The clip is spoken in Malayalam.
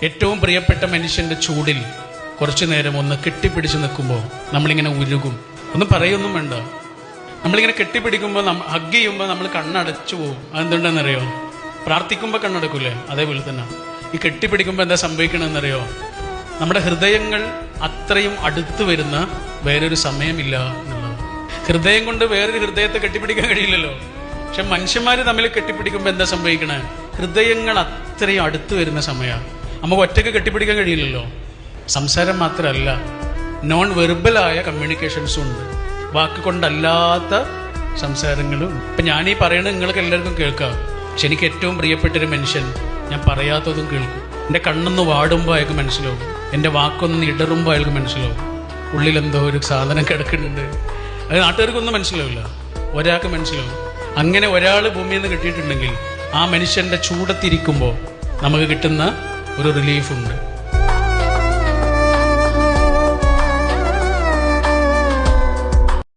ഏറ്റവും പ്രിയപ്പെട്ട മനുഷ്യന്റെ ചൂടിൽ കുറച്ചു നേരം ഒന്ന് കെട്ടിപ്പിടിച്ച് നിൽക്കുമ്പോൾ നമ്മളിങ്ങനെ ഉരുകും. ഒന്നും പറയൊന്നും വേണ്ട. നമ്മളിങ്ങനെ കെട്ടിപ്പിടിക്കുമ്പോൾ ഹഗ് ചെയ്യുമ്പോൾ നമ്മൾ കണ്ണടച്ചു പോകും. അതെന്തുണ്ടെന്നറിയോ? പ്രാർത്ഥിക്കുമ്പോൾ കണ്ണടക്കൂലേ? അതേപോലെ തന്നെ ഈ കെട്ടിപ്പിടിക്കുമ്പോൾ എന്താ സംഭവിക്കണമെന്നറിയോ? നമ്മുടെ ഹൃദയങ്ങൾ അത്രയും അടുത്ത് വരുന്ന വേറൊരു സമയമില്ല എന്നുള്ളത്. ഹൃദയം കൊണ്ട് വേറൊരു ഹൃദയത്തെ കെട്ടിപ്പിടിക്കാൻ കഴിയില്ലല്ലോ. പക്ഷെ മനുഷ്യന്മാർ തമ്മിൽ കെട്ടിപ്പിടിക്കുമ്പോൾ എന്താ സംഭവിക്കണേ? ഹൃദയങ്ങൾ അത്രയും അടുത്ത് വരുന്ന സമയമാണ്. നമുക്ക് ഒറ്റയ്ക്ക് കെട്ടിപ്പിടിക്കാൻ കഴിയില്ലല്ലോ. സംസാരം മാത്രമല്ല, നോൺ വെർബലായ കമ്മ്യൂണിക്കേഷൻസും ഉണ്ട്, വാക്കുകൊണ്ടല്ലാത്ത സംസാരങ്ങളും. ഇപ്പം ഞാനീ പറയണത് നിങ്ങൾക്ക് എല്ലാവർക്കും കേൾക്കാം. പക്ഷെ എനിക്ക് ഏറ്റവും പ്രിയപ്പെട്ടൊരു മനുഷ്യൻ ഞാൻ പറയാത്തതും കേൾക്കും. എൻ്റെ കണ്ണൊന്ന് വാടുമ്പോൾ അയാൾക്ക് മനസ്സിലാവും, എൻ്റെ വാക്കൊന്ന് ഇടറുമ്പോൾ അയാൾക്ക് മനസ്സിലാവും ഉള്ളിലെന്തോ ഒരു സാധനം കിടക്കുന്നുണ്ട്. അത് നാട്ടുകാർക്കൊന്നും മനസ്സിലാവില്ല, ഒരാൾക്ക് മനസ്സിലാവും. അങ്ങനെ ഒരാൾ ഭൂമിയിൽ നിന്ന് കിട്ടിയിട്ടുണ്ടെങ്കിൽ ആ മനുഷ്യൻ്റെ ചൂടത്തിരിക്കുമ്പോൾ നമുക്ക് കിട്ടുന്ന ഒരു റിലീഫുണ്ട്.